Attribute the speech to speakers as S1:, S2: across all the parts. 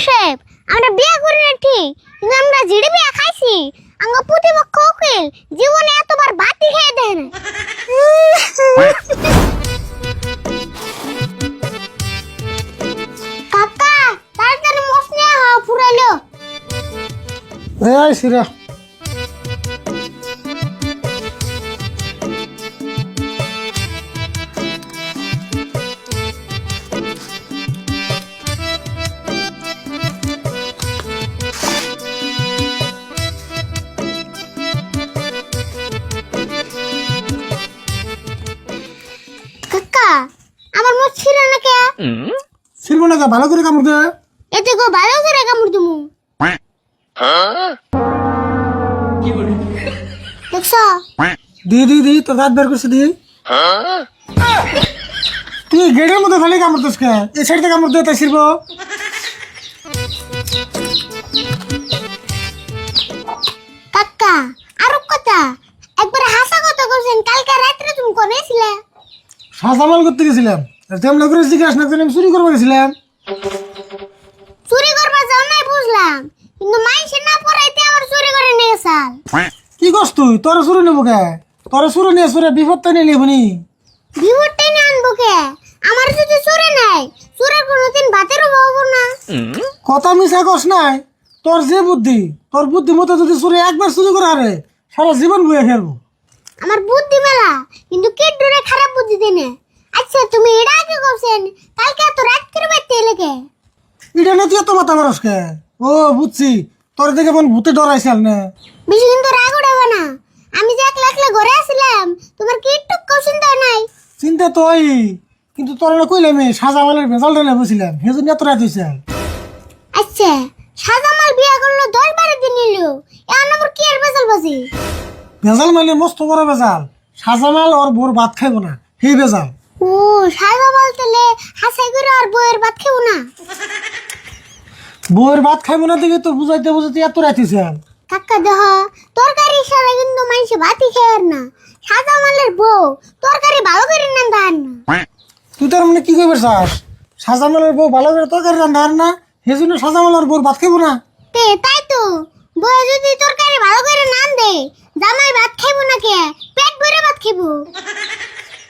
S1: সাহেব, আমরা বিয়ে করি না ঠিক, কিন্তু আমরা জিডি বিয়ে খাইছি। আমরা প্রতিপক্ষ উকিল জীবনে এতবার বাতি খেয়ে দেয় না। কাকা তাড়াতাড়ি মসনে হওয়া ফুরাইলো।
S2: এই সিরা
S1: কাকা আমার মোট ছিল না কে?
S2: ছিড়বো না, ভালো করে কামড় দে।
S1: এতে গো ভালো করে কামড় দিমু। দেখছো?
S2: দি তোর দাঁত বের করছে দি। তুই গেটের মধ্যে খালি কামড় দিস কে? এই সাইডে কামড় দে, তাই ছিড়বো।
S1: কাকা আর কথা, একবার হাসা কথা কইছেন, কালকে রাতে তুমি কোনে ছিলে?
S2: সাজামাল করতে গেছিলাম, তেমন করে জিজ্ঞাসা না করে আমি চুরি করবো গেছিলাম।
S1: চুরি করবা যাও নাই বুঝলাম, কিন্তু মাইসে না পড়াইতে আমার চুরি করে নিয়ে সাল।
S2: কি করছ তুই? তোর চুরি নেবো কে? তোর চুরি নিয়ে চুরে বিপদটা নিয়ে নিবনি।
S1: বিপদটাই না আনবো কে? আমার যদি চুরি নাই, চুরের কোনোদিন ভাতেরও পাবো না।
S2: কথা মিশা কস নাই। তোর যে বুদ্ধি, তোর বুদ্ধি মতো যদি চুরি একবার চুরি করে হারে, সারা জীবন বয়ে খেলবো।
S1: আমার বুদ্ধি মেলা, কিন্তু কিড্ডুরে খারাপ বুদ্ধি দেনে। আচ্ছা তুমি এটা আগে করছেন, কালকে এত রাত করে বাইতে এলেকে?
S2: এটা না তুই এত মাথা মারস কে? ও বুঝছি, তোর দেখে মন ভূতে ডরাইছিল না।
S1: বেশি কিন্তু রাগ উঠাবে না। আমি যে একলা একলা ঘরে আসছিলাম, তোমার কি একটু চিন্তা নাই?
S2: চিন্তা তো ওই, কিন্তু তোর না কইলে আমি সাজামালের ভেজাল ঢেলে বসছিলাম, সেজন্য এত রাত হয়েছে।
S1: আচ্ছা সাজামাল বিয়া করলো 10-12 দিন নিল, এখন আবার কি আর বেজাল বাজি?
S2: ভেজাল মানে মস্ত বড় ভেজাল। সাজামাল ওর বোর ভাত খাইবো না, সেই ভেজাল।
S1: ও সাজামাল তাহলে হাসাই করে আর বইয়ের ভাত খেও না?
S2: বউয়ের ভাত খাইবো না দেখে তো বুঝাইতে বুঝাইতে এত রাত হয়েছে।
S1: কাকা দেহ, তরকারি সারা কিন্তু মানুষ ভাতই খেয়ে আর না। সাজামালের বউ তরকারি ভালো করে রান্না আর না।
S2: তুই তার মানে কি করবে চাস? সাজামালের বউ ভালো করে তরকারি রান্না আর না, সেজন্য সাজামালের বউর ভাত খাইবো না।
S1: তাই তো, বউ যদি তরকারি ভালো করে না দে, জামাই ভাত খাইবো না কে? পেট ভরে ভাত খাইবো।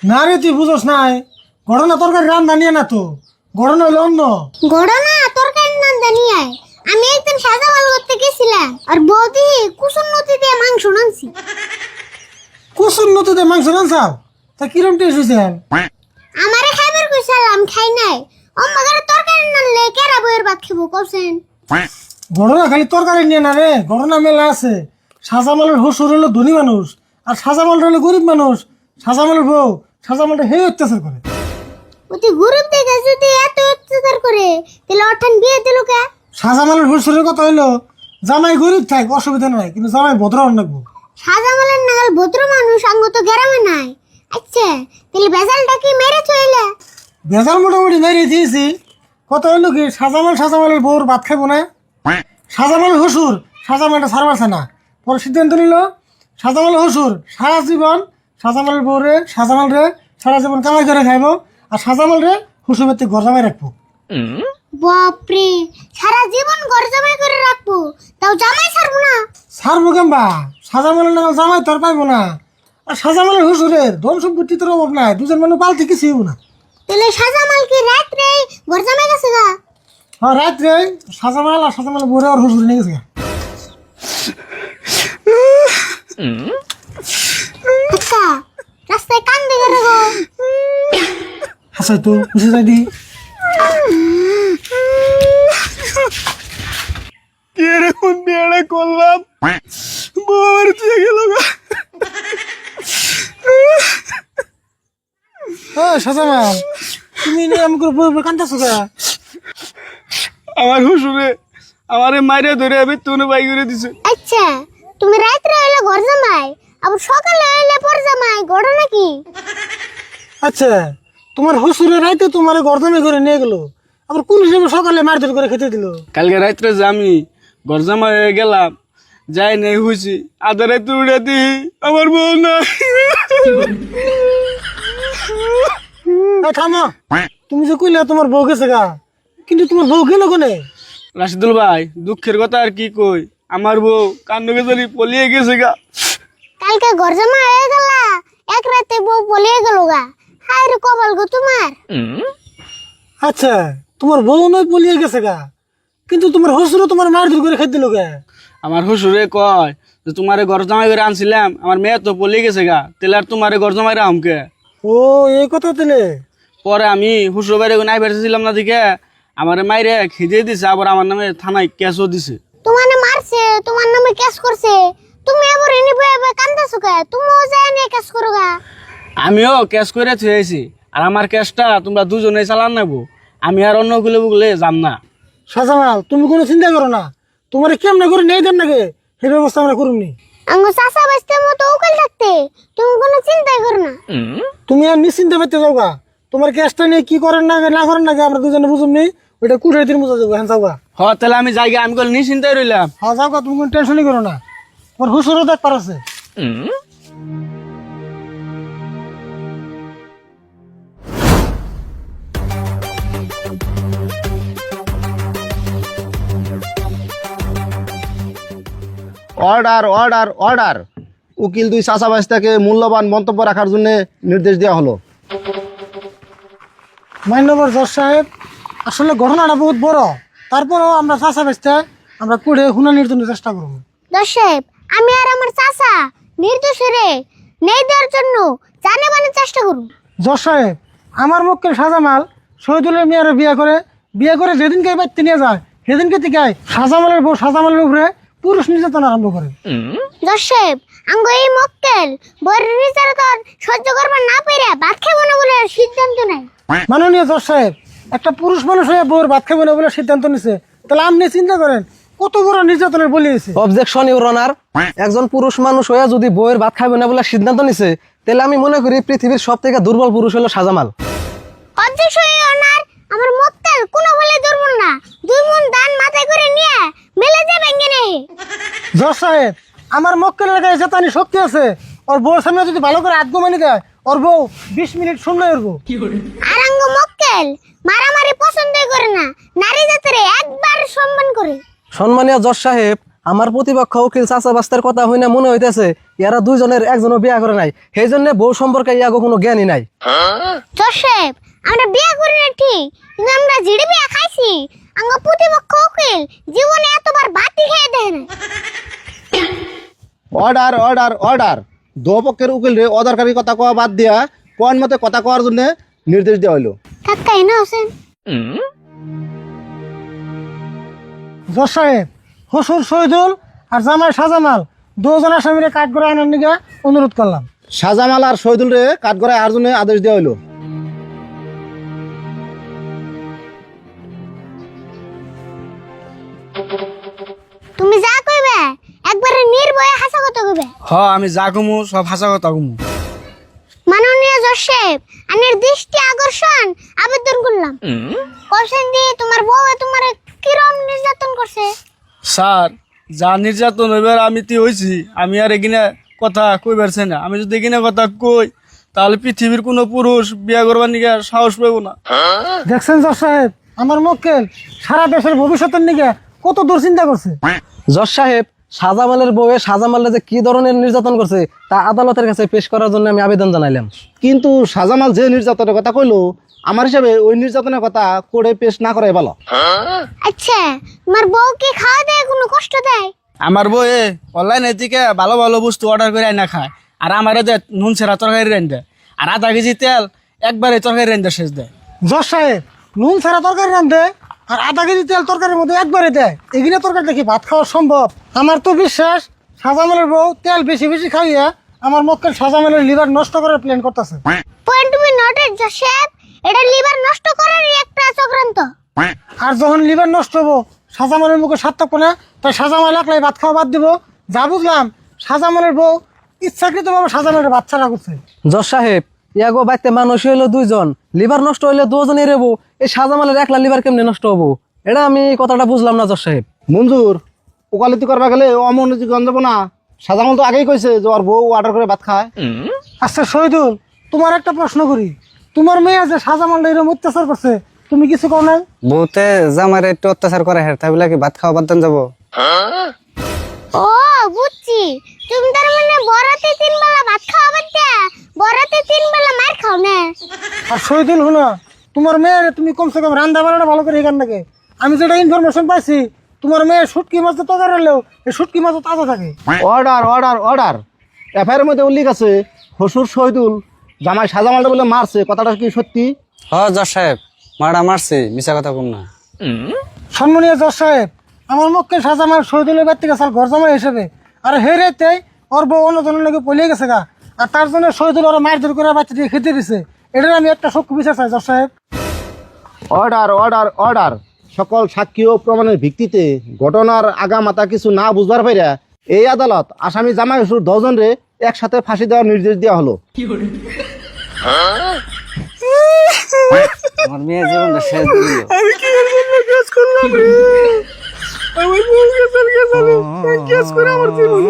S2: না রে, তুই বুঝোস নাই। ঘটনা তরকারি রান্না নিয়ে না তো, ঘটনা হলো অন্য।
S1: ঘটনা তরকারি রান্না নিয়ে আয়। আমি একদিন সাজামাল করতে গেছিলাম, আর বৌদি কুসুম নদী দিয়ে মাংস রাঁধছি।
S2: কুসুম নতুতে মাংস রান্সাও, তা কিরম টেস্ট হয়েছে?
S1: আমারে খাইবার কইছিলাম, খাই নাই। অম্মাগার তরকারি রান্নলে কেরা বইয়ের ভাত খাবো কইছেন?
S2: ঘটনা খালি তরকারি নিয়ে না রে, ঘটনা মেলা আছে। সাজামালের শ্বশুর হলো ধনী মানুষ, আর সাজামাল হলো গরিব মানুষ। সাজামালের বউ সাজামালটা হে অত্যাচার করে।
S1: ওতে গরিব দেখে যদি এত অত্যাচার করে, তাহলে অঠান বিয়ে দিল কে?
S2: সাজামালের শ্বশুরের কথা হইলো, জামাই গরিব থাক অসুবিধা নাই, কিন্তু জামাই ভদ্র রাখবো।
S1: সাজামালের নাগাল ভদ্র মানুষ আঙ্গ তো গ্রামে নাই। আচ্ছা তাহলে বেজালটা কি মেরে চলে?
S2: ভেজাল মোটামুটি মেরিয়ে দিয়েছি। কথা হইলো কি, সাজামালের বউর ভাত খাইবো না। সাজামালের শ্বশুর সাজামালটা ছাড়বাছে না, পরে সিদ্ধান্ত নিল সাজামালের শ্বশুর সারা জীবন সাজামালের বউরে সারা জীবন কামাই করে খাইবো, আর সাজামাল রে শ্বশুর বাড়িতে ঘর জামাই রাখবো।
S1: বাপরে, সারা জীবন ঘর জামাই করে রাখবো, তাও জামাই ছাড়বো না?
S2: ছাড়বো কেমবা? সাজামালের নাগাল জামাই তোর পাইবো না, আর সাজামালের শ্বশুরের ধন সম্পত্তি তোর অভাব নাই, দুজন মানুষ পালতে কিছু হইব না।
S1: তাহলে সাজামাল কি রাত্রে ঘর জামাই গেছে গা?
S2: হ্যাঁ, রাত্রে সাজামাল আর সাজামালের বউরে আর শ্বশুর নিয়ে গেছে।
S1: আচ্ছা রাস্তায় কান দেখে রাখো।
S2: হাসাই তো বুঝে যাই দি।
S3: এরকম বিয়েটা করলাম, বর দিয়ে গেল গা।
S2: সাজামাল, তুমি আমি করে বই কান্দাছো গা?
S3: আমার শ্বশুরে আমারে মাইরে ধরে আমি তুনে বাই করে দিছে।
S1: আচ্ছা তুমি রাত্রে হইলে ঘর জামাই, আবার সকালে হইলে পর জামাই, ঘটনা কি?
S2: আচ্ছা, তোমার শ্বশুরের রাইতে তোমার গরদামি করে নিয়ে গেলো, আবার কোন হিসেবে সকালে মারধর করে খেতে দিল?
S3: কালকে রাত্রে যে আমি গরজামা হয়ে গেলাম, যাই নাই হয়েছি, আধা রাত্রে উঠে দি আমার বউ না।
S2: থামো, তুমি যে কইলে তোমার বউ গেছে গা, কিন্তু তোমার বউ গেল কোনে?
S3: রাশিদুল ভাই দুঃখের কথা আর কি কই, আমার বউ কান্নকে জানি পলিয়ে গেছে গা।
S1: কালকে ঘর জমা হয়ে গেলা, এক রাতে বউ পলিয়ে গেল গা। হায় রে কপাল গো তোমার।
S2: আচ্ছা, তোমার বউ নয় পলিয়ে গেছে গা, কিন্তু তোমার হসুরও তোমার মায়ের দূর করে খেতে দিল গা।
S3: আমার শ্বশুরে কয় যে তোমারে ঘর জামাই করে আনছিলাম, আমার মেয়ে তো পলিয়ে গেছে গা, তাহলে আর তোমারে ঘর জামাই রামকে।
S2: ও এই কথা তেলে।
S3: পরে আমি শ্বশুর বাড়ি নাই বেড়েছিলাম না দিকে আমার মাইরে খিদে দিছে, আবার আমার নামে থানায় কেসও দিছে।
S1: তোমারে মারছে, তোমার নামে কেস করছে, তুমি আবার এনে বয়ে কান্দাছো কে? তুমিও যায় নিয়ে কেস করো গা।
S3: আমিও কেস করে থুয়েছি, আর আমার কেসটা তোমরা দুজনে চালান নেবো, আমি আর অন্য গুলো যাম না।
S2: শাহজামাল, তুমি কোনো চিন্তা করো না, তোমার কেমনে করে নেই দেন নাকি সেই ব্যবস্থা আমরা করুনি।
S1: আঙ্গো চাচা বাঁচতে মতো উকাল থাকতে তুমি কোনো চিন্তাই করো না।
S2: তুমি আর নিশ্চিন্তে পেতে যাও গা, তোমার কেসটা নিয়ে কি করেন না না করেন নাকি আমরা দুজনে বুঝুন নি, ওইটা কুড়াই দিন বুঝা যাবো। হ্যাঁ যাও গা।
S3: হ তাহলে আমি যাই গা, আমি কল নিশ্চিন্তায় রইলাম।
S2: হ্যাঁ যাও গা, তুমি কোনো টেনশনই করো না, তোমার হুসুরও দেখবার আছে।
S4: Order order order. উকিল দুই চাষাবাসটাকে মূল্যবান মন্তব্য রাখার জন্য নির্দেশ দেওয়া হলো।
S2: মান্যবর জজ সাহেব, আসলে ঘটনাটা বহুত বড়, তারপরেও আমরা চাষা বেচতে আমরা কুড়ে হুনানির জন্য চেষ্টা করবো।
S1: দর্শক, আমি আর আমার চাচা নির্দোষরে নেই দেওয়ার জন্য জানে মানে চেষ্টা করুন।
S2: জজ সাহেব, আমার মক্কেল শাহজামাল শহীদুলের মেয়ের বিয়ে করে যেদিনকে বাড়িতে নিয়ে যায় সেদিনকে থেকে শাহজামালের বউ শাহজামালের উপরে পুরুষ নির্যাতন আরম্ভ করে।
S1: দর্শক, আঙ্গ এই মক্কেল বড় নির্যাতন সহ্য করবার না পেরে ভাত খাবো না বলে সিদ্ধান্ত নেয়।
S2: মাননীয় জজ সাহেব, একটা পুরুষ মানুষ হয়ে বউর ভাত খাবে না বলে সিদ্ধান্ত নিছে, তাহলে আপনি চিন্তা করেন কত বড় নির্যাতনের বলি হয়েছে।
S5: অবজেকশন ইউর অনার, একজন পুরুষ মানুষ হয়ে যদি বউয়ের ভাত খাবে না বলে সিদ্ধান্ত নিছে, তাহলে আমি মনে করি পৃথিবীর সব থেকে দুর্বল পুরুষ হলো শাহজামাল।
S1: অধ্যক্ষ অনার, আমার মক্কেল কোনো বলে দুর্বল না, দুই মন ধান মাথায় করে নিয়ে মেলে যে ভেঙে নেই।
S2: জজ সাহেব, আমার মক্কেলের গায়ে জেতানি শক্তি আছে, ওর বউর সামনে যদি ভালো করে আত্মমানি দেয় ওর বউ 20 মিনিট শূন্য উঠবো।
S1: আর আঙ্গ মক্কেল মারামারি পছন্দই করে না, নারী জাতির একবার সম্মান করে।
S5: সম্মানীয় জজ সাহেব, আমার প্রতিপক্ষ উকিল চাচা বাস্তার কথা হই না মনে হইতেছে এরা দুইজনের একজনও বিয়া করে নাই, সেই জন্য বউ সম্পর্কে ইয়াগো কোনো জ্ঞানই নাই।
S1: জোসেফ, আমরা বিয়ে করি না ঠিক, কিন্তু আমরা জিড়ি বিয়ে খাইছি। আঙ্গ প্রতিপক্ষ উকিল জীবনে এতবার বাতি খেয়ে দেয় না।
S4: Order order order. দুপক্ষের উকিল রে অদরকারি কথা কওয়া বাদ দিয়া পয়েন্ট মতে কথা কওয়ার জন্য নির্দেশ দেওয়া হলো।
S1: কাকাই না হোসেন।
S2: জজ সাহেব, হসুর শহীদুল আর জামাই শাহজামাল দুজন আসামিরে কাঠ করে আনার নিকে অনুরোধ করলাম।
S4: শাহজামাল আর শহীদুল রে কাঠগড়ায় আর জন্য আদেশ দেওয়া হলো।
S1: তুমি যা কইবে একবারে নির্ভয়ে হাসা কথা কইবে।
S3: হ আমি যা কমু সব হাসা কথা কমু।
S1: মাননীয় জোসেফ, আনের দৃষ্টি আকর্ষণ আবেদন করলাম। কোশ্চেন দিয়ে তোমার বউ তোমার কিরম নির্যাতন করছে?
S3: স্যার, যা নির্যাতন হইবার আমি তি হয়েছি, আমি আর এখানে কথা কই পারছি না। আমি যদি এখানে কথা কই তাহলে পৃথিবীর কোনো পুরুষ বিয়া করবার নিকে সাহস পাইব না।
S2: দেখছেন জজ সাহেব, আমার মক্কেল সারা দেশের ভবিষ্যতের নিকে কত দূর চিন্তা করছে।
S5: জজ সাহেব, শাহজামালের বউয়ে শাহজামালের যে কি ধরনের নির্যাতন করছে তা আদালতের কাছে পেশ করার জন্য আমি আবেদন জানাইলাম।
S4: কিন্তু শাহজামাল যে নির্যাতনের কথা কইলো, আমার হিসাবে ওই নির্যাতনের কথা কোর্টে পেশ না করাই ভালো।
S1: আচ্ছা, তোমার বউ কি খাওয়া দেয় কোনো কষ্ট দেয়?
S3: আমার বউয়ে অনলাইনে থেকে ভালো ভালো বস্তু অর্ডার করে আইনা খায়, আর আমারে দেয় নুন ছেঁড়া তরকারি রেন দেয়, আর আধা কেজি তেল একবারে তরকারি রেন দেয় শেষ দেয়।
S2: জজ সাহেব, নুন ছাড়া তরকারি রান্ধে আর আধা কেজি তেল তরকারির মধ্যে একবারে দেয়, এগুলো তরকারি দেখি ভাত খাওয়া সম্ভব? আমার তো বিশ্বাস শাহজামালের বউ তেল বেশি বেশি খাইয়া আমার মক্কেল শাহজামালের লিভার নষ্ট করার প্ল্যান করতেছে।
S1: Point to be noted Joseph, এটা লিভার নষ্ট করারই একটা চক্রান্ত।
S2: আর যখন লিভার নষ্ট হবো শাহজামালের মুখে স্বাদ থাকবো না, তাই শাহজামাল একলাই ভাত খাওয়া বাদ দিব। যা বুঝলাম শাহজামালের বউ ইচ্ছাকৃতভাবে শাহজামালের ভাত ছাড়া করছে।
S5: জজ সাহেব, ইয়াগো বাইতে মানুষ হইলো দুইজন, লিভার নষ্ট হইলে দুজনই রেবো, এই শাহজামালের একলা লিভার কেমনে নষ্ট হবো? এটা আমি কথাটা বুঝলাম না জজ সাহেব।
S4: মঞ্জুর, ওকালতি করবা গেলে অমনোযোগী গঞ্জব না। শাহজামাল তো আগেই কইছে যে ওর বউ অর্ডার করে ভাত খায়।
S2: আচ্ছা শহীদুল, তোমার একটা প্রশ্ন করি, তোমার মেয়ে যে শাহজামাল এরকম অত্যাচার করছে তুমি কিছু কও নাই?
S5: বউতে জামারে একটু অত্যাচার করে হ্যাঁ তাই বলে কি ভাত খাওয়া বাদ দেন যাবো?
S1: ও বুঝছি, তুমি তার মানে বরাতে 3 বেলা ভাত খাওয়া বাদ দিয়া বরাতে 3 বেলা মার খাও না।
S2: আর শহীদুল হলো তোমার মেয়ের তুমি কমসে কম রান্না বান্নাটা ভালো করে এখান থেকে। আমি যেটা ইনফরমেশন পাইছি তোমার মেয়ে শুটকি মাছ তো তাজা রাখলেও এই শুটকি মাছ তাজা থাকে।
S4: অর্ডার অর্ডার অর্ডার, এফআইআর মধ্যে উল্লেখ আছে হসুর শহীদুল জামাই সাজামালটা বলে মারছে, কথাটা কি সত্যি?
S5: হ জজ সাহেব, মারা মারছি, মিছা কথা কম না।
S2: সম্মানীয় জজ সাহেব, আমার মুখকে সাজামাল শহীদুলের বাড়ি থেকে ঘর জামাই হিসেবে, আর হেরেতে ওর বউ অন্যজনের লোকে পলিয়ে গেছে গা, আর তার জন্য শহীদুল ওরা মারধর করে বাচ্চা দিয়ে খেতে দিছে। এটার আমি একটা সক্ষ বিচার চাই জজ সাহেব।
S4: অর্ডার অর্ডার অর্ডার, সকল সাক্ষী ও প্রমাণের ভিত্তিতে ঘটনার আগামাতা কিছু না বুঝবার পাইরা এই আদালত আসামি জামাই হসুর 10 জনরে একসাথে ফাঁসি দেওয়ার নির্দেশ দেওয়া হলো।
S5: আমার মেয়ে জীবনটা শেষ দিল।
S2: আমি কি এর জন্য কেস করলাম রে? আমার বউ গেছে, কেস করে আমার জীবন